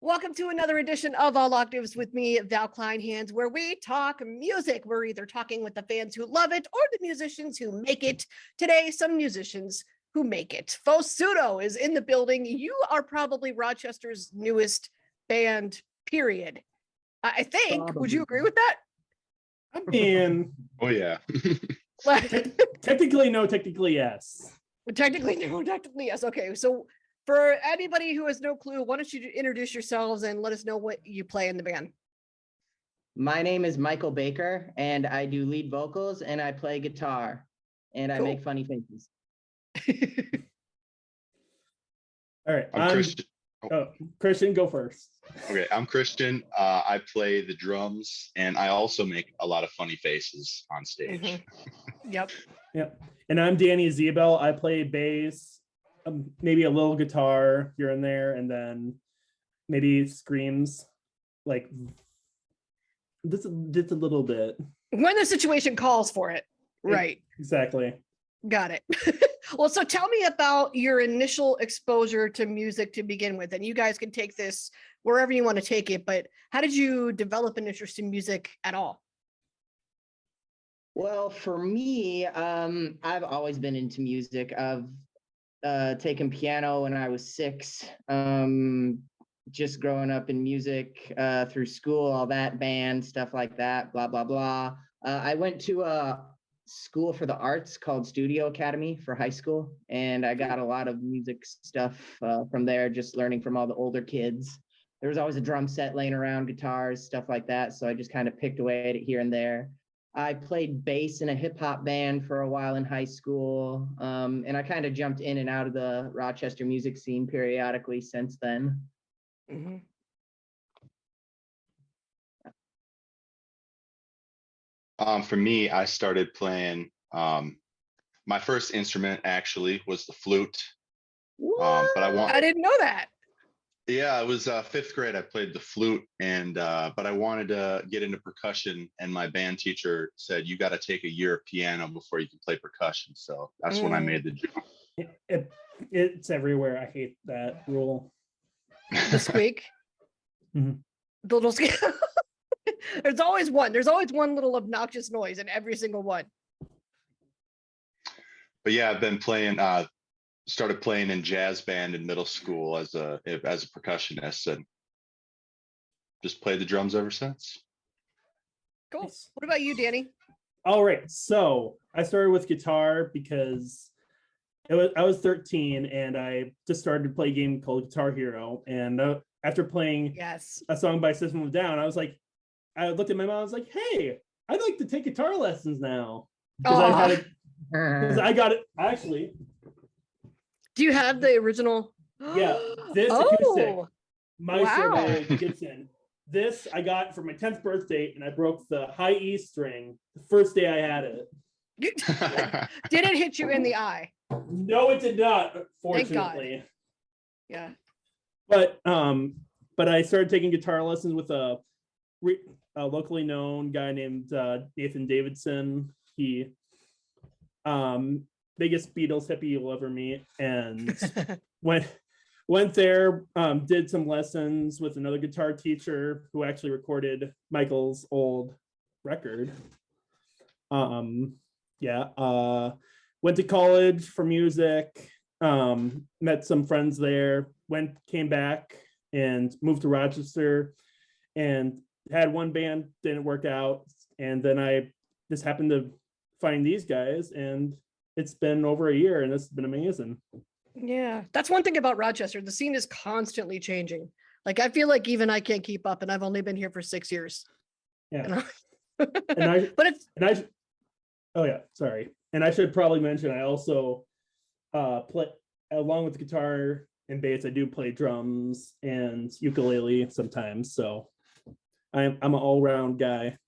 Welcome to another edition of All Octaves with me, Val Kleinhans, where we talk music. We're either talking with the fans who love it or the musicians who make it. Today, some musicians who make it. Faux Pseudo is in the building. You are probably Rochester's newest band, period. I think. Probably. Would you agree with that? I mean, Oh yeah. technically no, technically yes. Technically, no, technically, yes. Okay, so for anybody who has no clue, why don't you introduce yourselves and let us know what you play in the band? My name is Michael Baker, and I do lead vocals, and I play guitar, and I make funny faces. All right, I'm Christian. Christian, go first. Okay, I'm Christian. I play the drums, and I also make a lot of funny faces on stage. Mm-hmm. Yep. And I'm Danny Zebel. I play bass, maybe a little guitar here and there, and then maybe screams like just a little bit. When the situation calls for it. Right. Exactly. Got it. Well, so tell me about your initial exposure to music to begin with, and you guys can take this wherever you want to take it, but how did you develop an interest in music at all? Well, for me, I've always been into music. I've taken piano when I was 6. Just growing up in music through school, all that, band, stuff like that, blah, blah, blah. I went to a school for the arts called Studio Academy for high school, and I got a lot of music stuff from there, just learning from all the older kids. There was always a drum set laying around, guitars, stuff like that, so I just kind of picked away at it here and there. I played bass in a hip-hop band for a while in high school, and I kind of jumped in and out of the Rochester music scene periodically since then. Mm-hmm. For me, I started playing. My first instrument actually was the flute. But I didn't know that. Yeah, it was 5th grade. I played the flute, and but I wanted to get into percussion, and my band teacher said you got to take a year of piano before you can play percussion. So that's when I made the jump. It's everywhere. I hate that rule. The squeak. Mm-hmm. The little squeak. There's always one little obnoxious noise in every single one. But yeah, I've been playing. Started playing in jazz band in middle school as a percussionist, and just played the drums ever since. Cool. What about you, Danny? All right, so I started with guitar because I was 13 and I just started to play a game called Guitar Hero, and after playing a song by System of a Down, I looked at my mom. I was like, "Hey, I'd like to take guitar lessons now." Because I got it actually. Do you have the original? Yeah, this acoustic Maestro Gibson. This I got for my 10th birthday, and I broke the high E string the first day I had it. Did it hit you in the eye? No, it did not, fortunately. Yeah. But I started taking guitar lessons with a locally known guy named Nathan Davidson. He biggest Beatles hippie you'll ever meet, and went there, did some lessons with another guitar teacher who actually recorded Michael's old record. Went to college for music, met some friends there, came back and moved to Rochester, and had one band, didn't work out, and then I just happened to find these guys, and it's been over a year, and it's been amazing. Yeah, that's one thing about Rochester. The scene is constantly changing. Like, I feel like even I can't keep up, and I've only been here for 6 years. Yeah. Sorry. And I should probably mention, I also play, along with guitar and bass, I do play drums and ukulele sometimes. So I'm an all-round guy.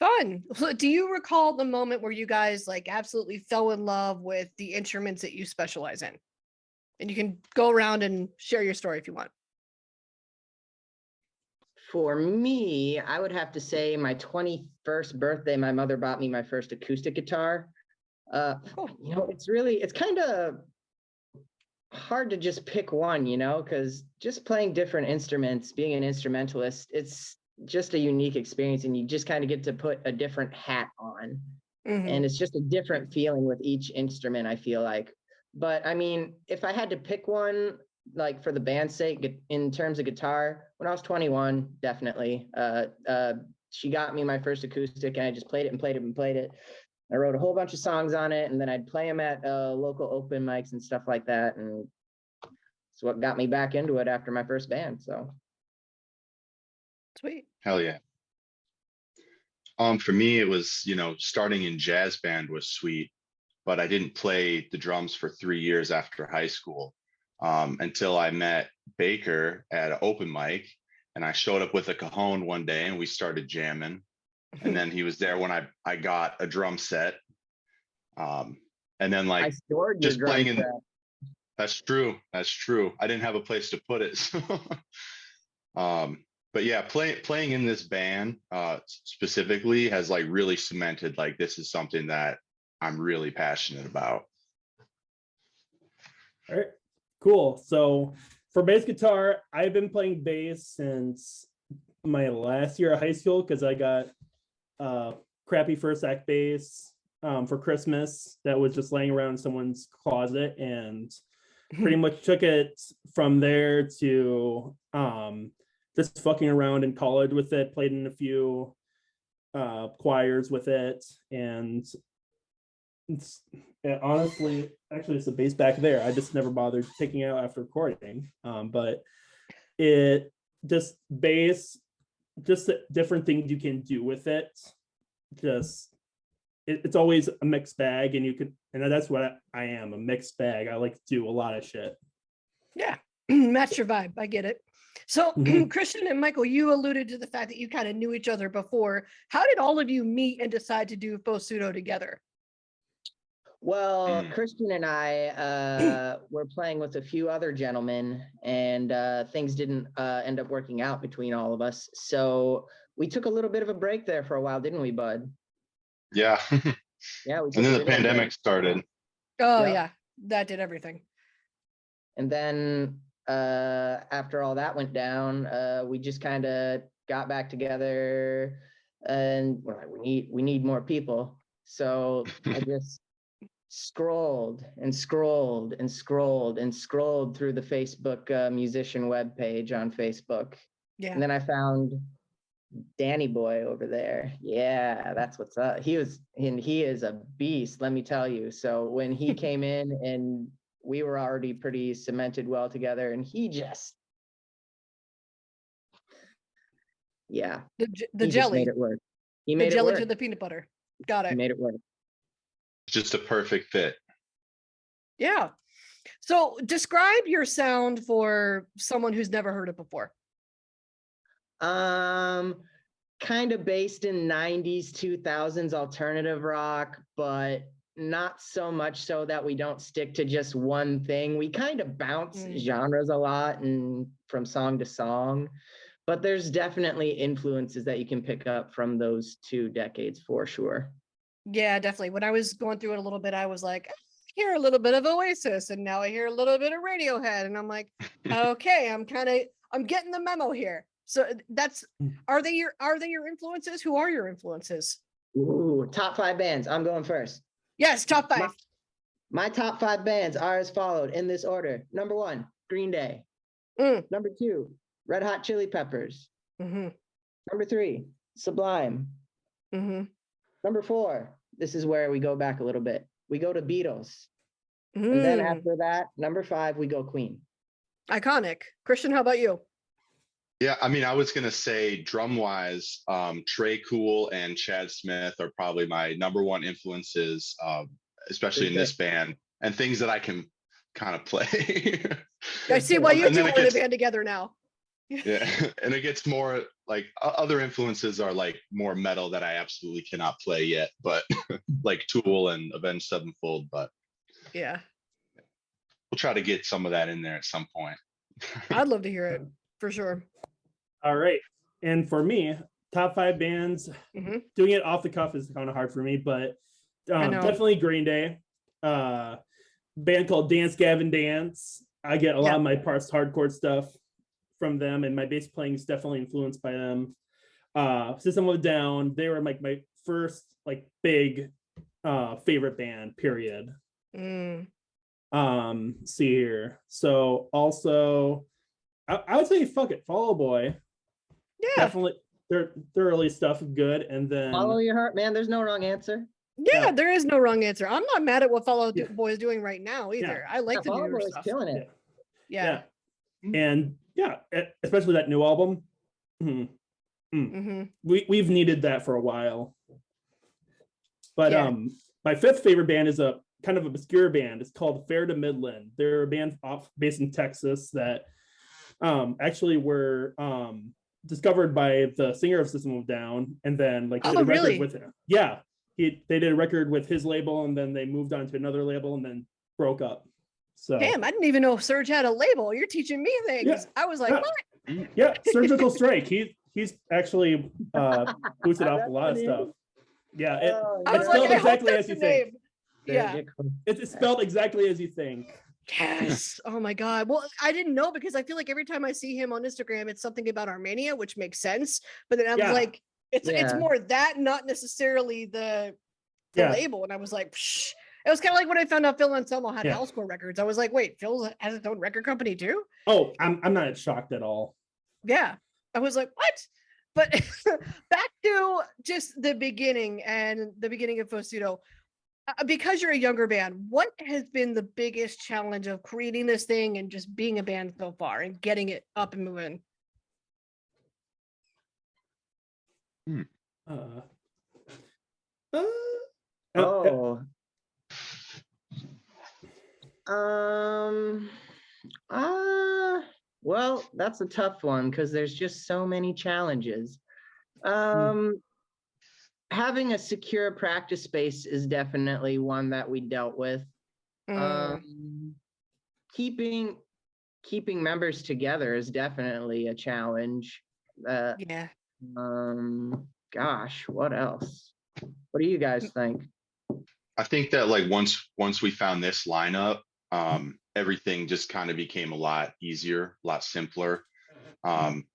Fun. Do you recall the moment where you guys like absolutely fell in love with the instruments that you specialize in? And you can go around and share your story if you want. For me, I would have to say my 21st birthday, my mother bought me my first acoustic guitar. It's kind of hard to just pick one, because just playing different instruments, being an instrumentalist, it's just a unique experience, and you just kind of get to put a different hat on. And it's just a different feeling with each instrument, I feel like. But I mean, if I had to pick one, like for the band's sake, in terms of guitar, when I was 21, definitely. She got me my first acoustic, and I just played it and played it and played it. I wrote a whole bunch of songs on it, and then I'd play them at local open mics and stuff like that. And it's what got me back into it after my first band. So sweet. Hell yeah. For me, it was, starting in jazz band was sweet, but I didn't play the drums for 3 years after high school, until I met Baker at an open mic, and I showed up with a cajon one day and we started jamming. And then he was there when I got a drum set. And then I stored your just drum playing in, set. that's true. I didn't have a place to put it. So, but yeah, playing in this band specifically has like really cemented, like, this is something that I'm really passionate about. All right, cool. So for bass guitar, I've been playing bass since my last year of high school, because I got crappy first act bass for Christmas that was just laying around in someone's closet, and pretty much took it from there to just fucking around in college with it, played in a few choirs with it, and honestly, actually, it's a bass back there. I just never bothered taking it out after recording, but it just bass, just the different things you can do with it. It's always a mixed bag, and that's what I am, a mixed bag. I like to do a lot of shit. Yeah, match your vibe. I get it. So Christian and Michael, you alluded to the fact that you kind of knew each other before. How did all of you meet and decide to do Faux Pseudo together? Well, Christian and I were playing with a few other gentlemen, and things didn't end up working out between all of us. So we took a little bit of a break there for a while, didn't we, bud? Yeah. Yeah. And then the pandemic started. Oh, yeah. That did everything. And then after all that went down, we just kind of got back together, and we're like, we need more people. So I just scrolled and scrolled and scrolled and scrolled through the Facebook musician webpage on Facebook. Yeah. And then I found Danny Boy over there. Yeah, that's what's up. He is a beast, let me tell you. So when he came in, and we were already pretty cemented well together, and he just, the jelly made it work. He made the jelly to the peanut butter. Got it. He made it work. Just a perfect fit. Yeah. So describe your sound for someone who's never heard it before. Kind of based in 90s, 2000s alternative rock, but not so much so that we don't stick to just one thing. We kind of bounce genres a lot and from song to song, but there's definitely influences that you can pick up from those 2 decades for sure. Yeah, definitely. When I was going through it a little bit, I was like, I hear a little bit of Oasis, and now I hear a little bit of Radiohead, and I'm like, okay, I'm getting the memo here. So are they your influences? Who are your influences? Ooh, top 5 bands. I'm going first. Yes, top 5. My top 5 bands are as followed in this order. Number 1, Green Day. Number 2, Red Hot Chili Peppers. Number 3, Sublime. Number 4, this is where we go back a little bit. We go to Beatles. And then after that, number 5, we go Queen. Iconic. Christian, how about you? Yeah, I mean, I was going to say drum-wise, Trey Cool and Chad Smith are probably my number 1 influences, especially in this band, and things that I can kind of play. I see why you two are in a band together now. Yeah, and it gets more like other influences are like more metal that I absolutely cannot play yet, but like Tool and Avenged Sevenfold, but yeah, we'll try to get some of that in there at some point. I'd love to hear it for sure. All right, and for me, top 5 bands, doing it off the cuff is kind of hard for me, but definitely Green Day, band called Dance Gavin Dance, I get a lot of my parts hardcore stuff from them, and my bass playing is definitely influenced by them. System of a Down, they were like my first like big favorite band, period. See here. So also I would say fuck it, Fall Out Boy. Yeah. Definitely their early stuff is good. And then Follow your heart, man. There's no wrong answer. Yeah, there is no wrong answer. I'm not mad at what Fall Out Boy is doing right now either. I like the Fall Out newer Boy is stuff. killing it. Yeah. And especially that new album. We've needed that for a while. But my fifth favorite band is a kind of obscure band. It's called Fair to Midland. They're a band based in Texas that actually were discovered by the singer of System of a Down, and then like did a record with him. Yeah, they did a record with his label, and then they moved on to another label, and then broke up. So damn, I didn't even know Serge had a label. You're teaching me things. Yeah. I was like, what? Yeah, Surgical Strike. He's actually boosted off a lot of stuff. Yeah, it's spelled exactly as you think. Yeah, it's spelled exactly as you think. Yes. Oh my God. Well, I didn't know because I feel like every time I see him on Instagram, it's something about Armenia, which makes sense. But then I was like, it's more that, not necessarily the label. And I was like, psh. It was kind of like when I found out Phil Anselmo had Housecore Records. I was like, wait, Phil has his own record company too? Oh, I'm not shocked at all. Yeah. I was like, what? But back to just the beginning and the beginning of Faux Pseudo. Because you're a younger band, what has been the biggest challenge of creating this thing and just being a band so far and getting it up and moving? Well, that's a tough one because there's just so many challenges. Having a secure practice space is definitely one that we dealt with. Keeping members together is definitely a challenge. Gosh, what else? What do you guys think? I think that like once we found this lineup, everything just kind of became a lot easier, a lot simpler.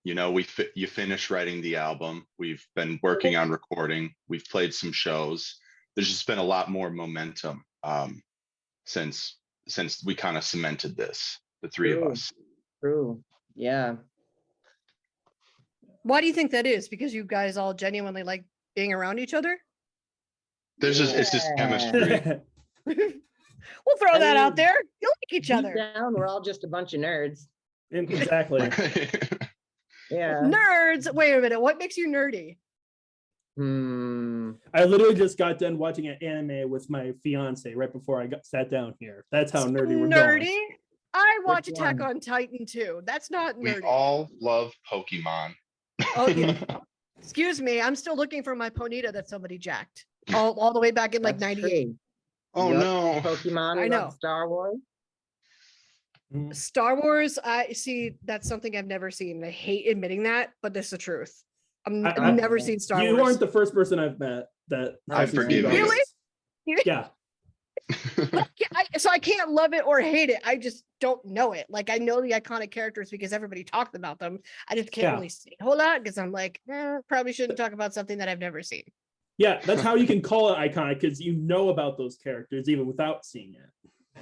You finish writing the album. We've been working on recording. We've played some shows. There's just been a lot more momentum since we kind of cemented this, the three of us. True. Yeah. Why do you think that is? Because you guys all genuinely like being around each other? It's just chemistry. We'll throw that out there. You like each other. Down, we're all just a bunch of nerds. Exactly. Yeah. Nerds. Wait a minute. What makes you nerdy? I literally just got done watching an anime with my fiance right before I sat down here. That's how nerdy we're going. I watch Attack on Titan too. That's not nerdy. We all love Pokemon. Oh, yeah. Excuse me. I'm still looking for my Ponyta that somebody jacked all the way back in like 98. Oh no. Pokemon. I know. Star Wars. Star Wars, I see. That's something I've never seen. I hate admitting that, but this is the truth. I've never seen Star Wars. You aren't the first person I've met that I forgive you. Really? Yeah. So I can't love it or hate it. I just don't know it. Like I know the iconic characters because everybody talked about them. I just can't really say a whole lot because I'm like, probably shouldn't talk about something that I've never seen. Yeah, that's how you can call it iconic, because you know about those characters even without seeing it.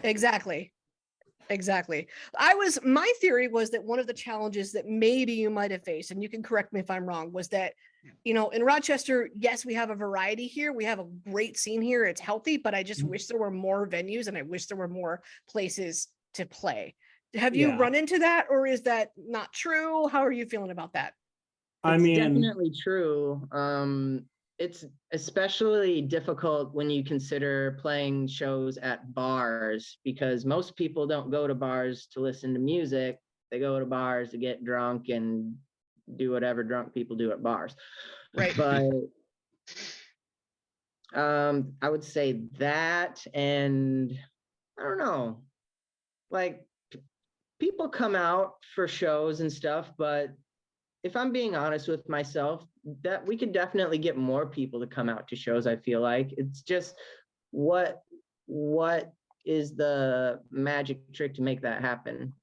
Exactly. My theory was that one of the challenges that maybe you might have faced, and you can correct me if I'm wrong, was that, in Rochester, yes, we have a variety here. We have a great scene here. It's healthy, but I just wish there were more venues and I wish there were more places to play. Have you run into that, or is that not true? How are you feeling about that? It's definitely true. It's especially difficult when you consider playing shows at bars, because most people don't go to bars to listen to music. They go to bars to get drunk and do whatever drunk people do at bars. Right. But I would say that, and I don't know, like people come out for shows and stuff, but if I'm being honest with myself, that we could definitely get more people to come out to shows. I feel like it's just what is the magic trick to make that happen.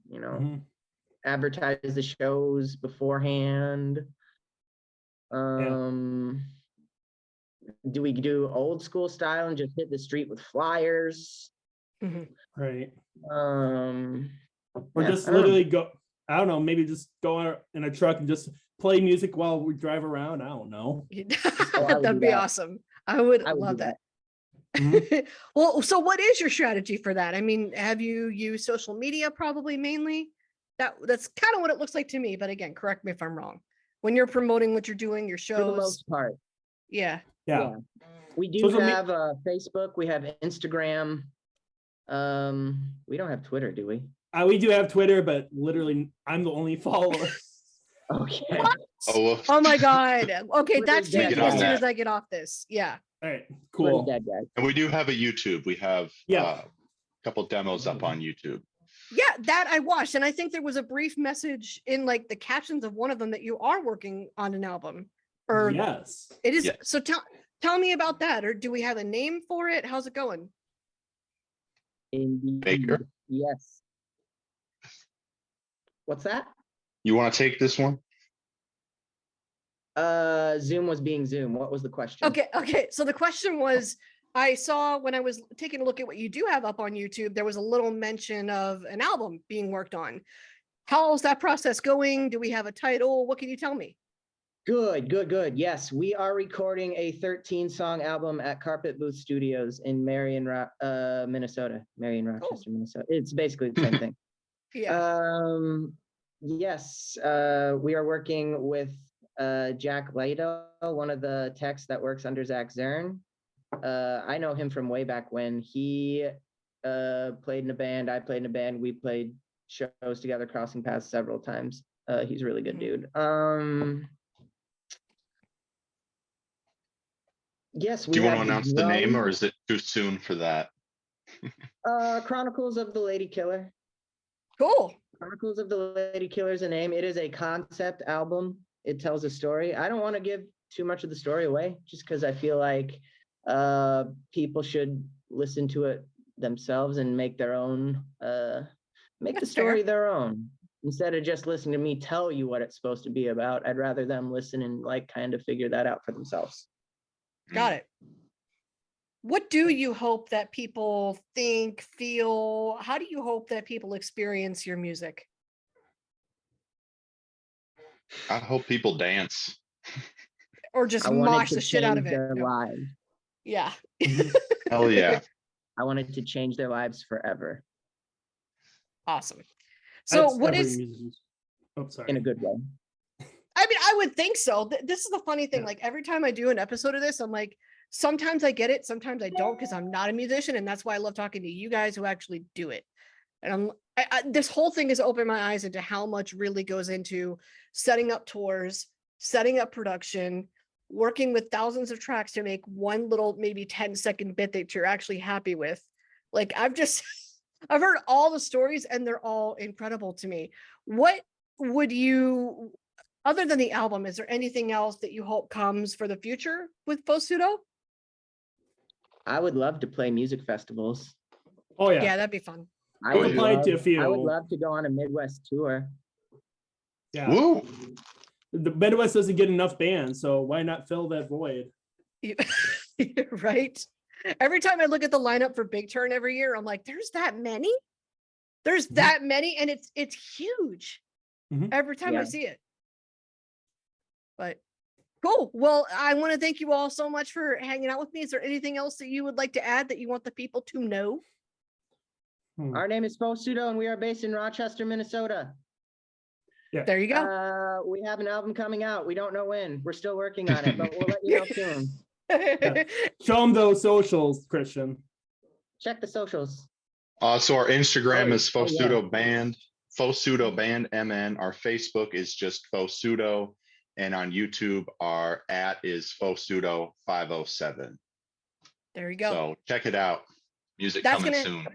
You know, advertise the shows beforehand. Do we do old school style and just hit the street with flyers? Right. Or Yeah, just literally go, I don't know, maybe just go out in a truck and just play music while we drive around. I don't know. That'd be awesome. I would love that. Well, so what is your strategy for that? I mean, have you used social media probably mainly? That's kind of what it looks like to me. But again, correct me if I'm wrong. When you're promoting what you're doing, your shows. For the most part. Yeah. We do have Facebook. We have Instagram. We don't have Twitter, do we? We do have Twitter, but literally, I'm the only follower. Okay. What? Oh my God. Okay, that's changing as soon as I get off this. Yeah. All right. Cool. And we do have a YouTube. We have a couple demos up on YouTube. Yeah, that I watched, and I think there was a brief message in like the captions of one of them that you are working on an album. Or yes, it is. Yes. So tell me about that. Or do we have a name for it? How's it going? Baker. Yes. What's that? You want to take this one? Zoom was being Zoom. What was the question? Okay. So the question was, I saw when I was taking a look at what you do have up on YouTube, there was a little mention of an album being worked on. How's that process going? Do we have a title? What can you tell me? Good. Yes, we are recording a 13-song album at Carpet Booth Studios in Minnesota. Rochester, Minnesota. It's basically the same thing. Yes, we are working with Jack Lato, one of the techs that works under Zach Zern. I know him from way back when. He played in a band, I played in a band, we played shows together, crossing paths several times. He's a really good dude. Yes. Do you want to announce the name, or is it too soon for that? Chronicles of the Lady Killer. Cool. Chronicles of the Lady Killer is a name. It is a concept album. It tells a story. I don't want to give too much of the story away, just because I feel like people should listen to it themselves and make their own, make the story their own. Instead of just listening to me tell you what it's supposed to be about, I'd rather them listen and like kind of figure that out for themselves. Got it. What do you hope that people think, feel? How do you hope that people experience your music? I hope people dance. Or just mosh the shit out of it. Their lives. Yeah. Hell yeah. I wanted to change their lives forever. Awesome. So what is... Oh, sorry. In a good way. I mean, I would think so. This is the funny thing. Like every time I do an episode of this, I'm like, sometimes I get it, sometimes I don't, because I'm not a musician, and that's why I love talking to you guys who actually do it. And this whole thing has opened my eyes into how much really goes into setting up tours, setting up production, working with thousands of tracks to make one little maybe 10-second bit that you're actually happy with. Like I've heard all the stories and they're all incredible to me. What would you, other than the album, is there anything else that you hope comes for the future with Faux Pseudo? I would love to play music festivals. Oh yeah. Yeah, that'd be fun. I would love to go on a Midwest tour. Yeah. Woo! The Midwest doesn't get enough bands, so why not fill that void? Right? Every time I look at the lineup for Big Turn every year, I'm like, there's that many? There's that many, and it's huge every time I see it. But cool. Well, I want to thank you all so much for hanging out with me. Is there anything else that you would like to add that you want the people to know? Our name is Faux Pseudo, and we are based in Rochester, Minnesota. Yeah. There you go. We have an album coming out. We don't know when. We're still working on it, but we'll let you know soon. Show them those socials, Christian. Check the socials. So our Instagram is Faux Pseudo Band, Faux Pseudo Band MN. Our Facebook is just Faux Pseudo, and on YouTube our @ is Faux Pseudo 507. There you go. So check it out. Music coming soon.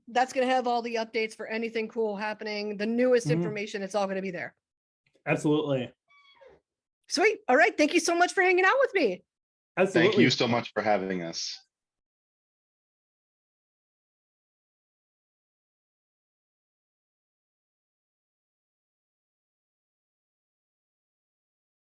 That's going to have all the updates for anything cool happening, the newest information. It's all going to be there. Absolutely. Sweet. All right. Thank you so much for hanging out with me. Absolutely. Thank you so much for having us.